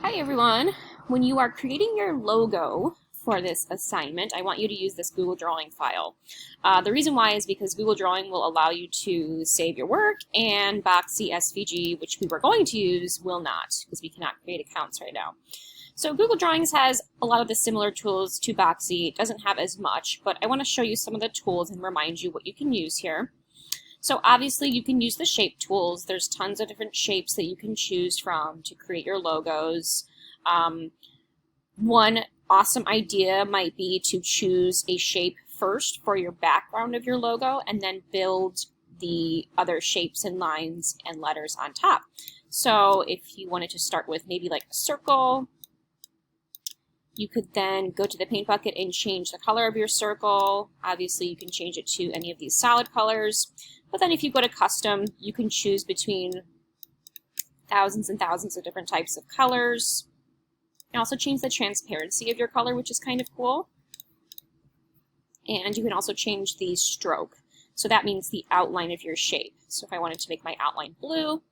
Hi everyone! When you are creating your logo for this assignment, I want you to use this Google Drawing file. The reason why is because Google Drawing will allow you to save your work, and Boxy SVG, which we were going to use, will not, because we cannot create accounts right now. So Google Drawings has a lot of the similar tools to Boxy. It doesn't have as much, but I want to show you some of the tools and remind you what you can use here. So obviously you can use the shape tools. There's tons of different shapes that you can choose from to create your logos. One awesome idea might be to choose a shape first for your background of your logo and then build the other shapes and lines and letters on top. So if you wanted to start with maybe like a circle, you could then go to the paint bucket and change the color of your circle. Obviously you can change it to any of these solid colors. But then if you go to custom, you can choose between thousands and thousands of different types of colors. You can also change the transparency of your color, which is kind of cool. And you can also change the stroke. So that means the outline of your shape. So if I wanted to make my outline blue,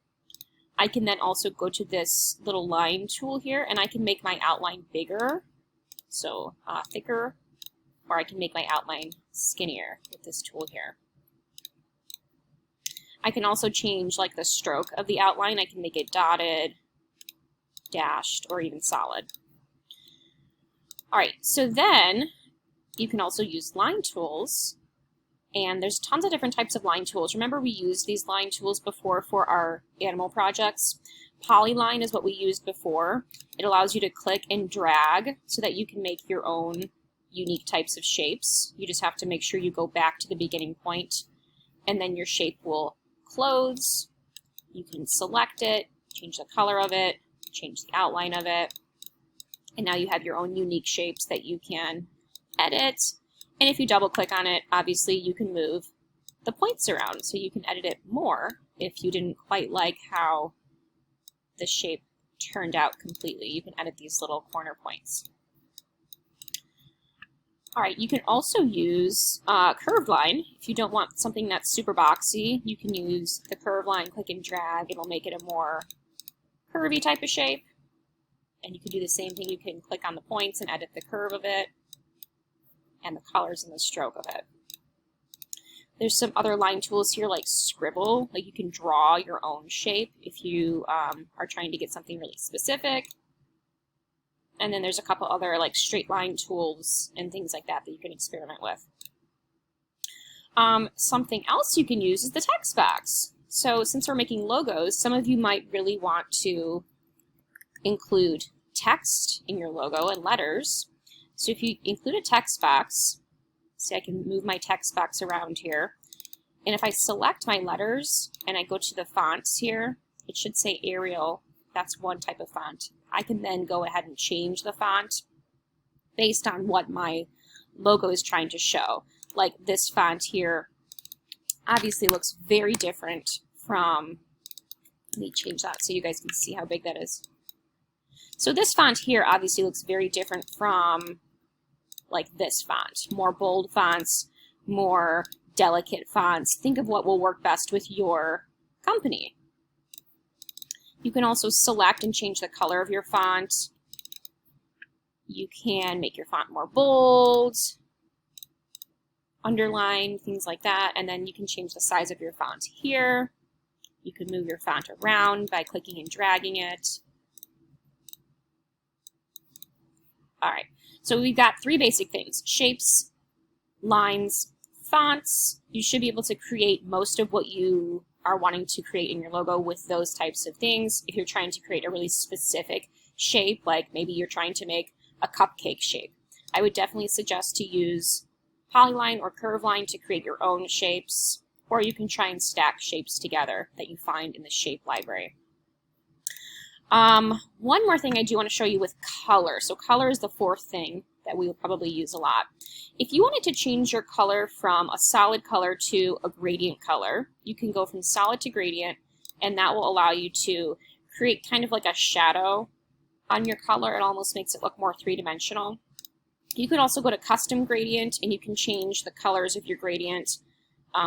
I can then also go to this little line tool here and I can make my outline bigger, so thicker, or I can make my outline skinnier with this tool here. I can also change like the stroke of the outline. I can make it dotted, dashed, or even solid. All right, so then you can also use line tools, and there's tons of different types of line tools. Remember, we used these line tools before for our animal projects. Polyline is what we used before. It allows you to click and drag so that you can make your own unique types of shapes. You just have to make sure you go back to the beginning point, and then your shape will close. You can select it, change the color of it, change the outline of it, and now you have your own unique shapes that you can edit. And if you double click on it, obviously you can move the points around, so you can edit it more if you didn't quite like how the shape turned out completely. You can edit these little corner points. All right, you can also use curved line. If you don't want something that's super boxy, you can use the curved line, click and drag. It'll make it a more curvy type of shape. And you can do the same thing. You can click on the points and edit the curve of it and the colors and the stroke of it. There's some other line tools here like scribble. Like you can draw your own shape if you are trying to get something really specific. And then there's a couple other like straight line tools and things like that that you can experiment with. Something else you can use is the text box. So since we're making logos, some of you might really want to include text in your logo and letters. So if you include a text box, see, I can move my text box around here. And if I select my letters and I go to the fonts here, it should say Arial. That's one type of font. I can then go ahead and change the font based on what my logo is trying to show. Like this font here obviously looks very different from, let me change that so you guys can see how big that is. So this font here obviously looks very different from like this font. More bold fonts, more delicate fonts. Think of what will work best with your company. You can also select and change the color of your font. You can make your font more bold, underline, things like that, and then you can change the size of your font here. You can move your font around by clicking and dragging it. All right, so we've got three basic things: shapes, lines, fonts. You should be able to create most of what you are wanting to create in your logo with those types of things. If you're trying to create a really specific shape, like maybe you're trying to make a cupcake shape, I would definitely suggest to use Polyline or curve line to create your own shapes, or you can try and stack shapes together that you find in the shape library. One more thing I do want to show you with color. So color is the fourth thing that we will probably use a lot. If you wanted to change your color from a solid color to a gradient color, you can go from solid to gradient, and that will allow you to create kind of like a shadow on your color. It almost makes it look more three-dimensional. You could also go to custom gradient, and you can change the colors of your gradient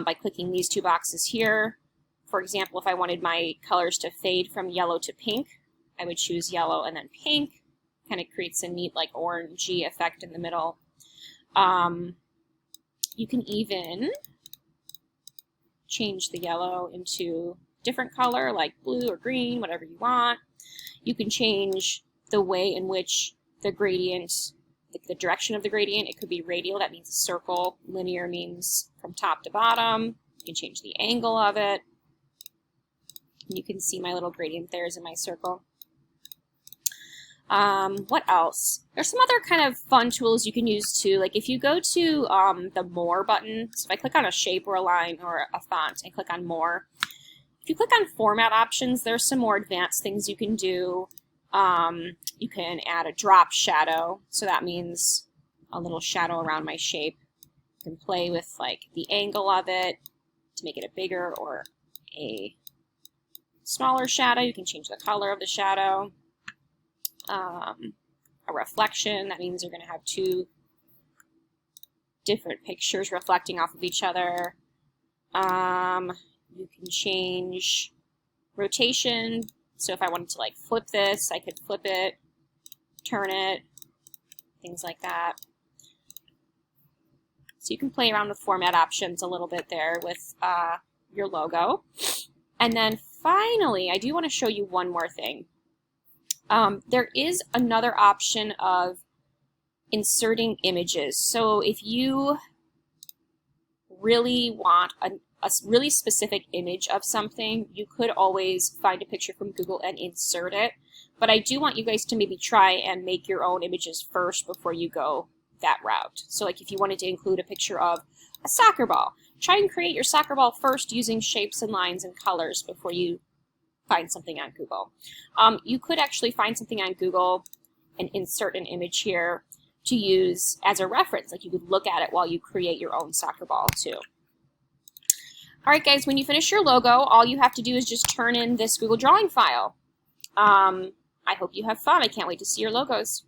by clicking these two boxes here. For example, if I wanted my colors to fade from yellow to pink, I would choose yellow and then pink. Kind of creates a neat like orangey effect in the middle. You can even change the yellow into different color like blue or green, whatever you want. You can change the way in which the gradient, the direction of the gradient. It could be radial, that means a circle. Linear means from top to bottom. You can change the angle of it. You can see my little gradient there is in my circle. What else? There's some other kind of fun tools you can use too. Like if you go to the More button, so if I click on a shape or a line or a font and click on More, if you click on Format Options, there's some more advanced things you can do. You can add a drop shadow, so that means a little shadow around my shape. You can play with like the angle of it to make it a bigger or a smaller shadow. You can change the color of the shadow. A reflection, that means you're going to have two different pictures reflecting off of each other. You can change rotation, so if I wanted to like flip this, I could flip it, turn it, things like that. So you can play around with format options a little bit there with your logo. And then finally, I do want to show you one more thing. There is another option of inserting images. So if you really want a really specific image of something, you could always find a picture from Google and insert it. But I do want you guys to maybe try and make your own images first before you go that route. So like if you wanted to include a picture of a soccer ball, try and create your soccer ball first using shapes and lines and colors before you find something on Google. You could actually find something on Google and insert an image here to use as a reference. Like you could look at it while you create your own soccer ball too. All right, guys, when you finish your logo, all you have to do is just turn in this Google drawing file. I hope you have fun. I can't wait to see your logos.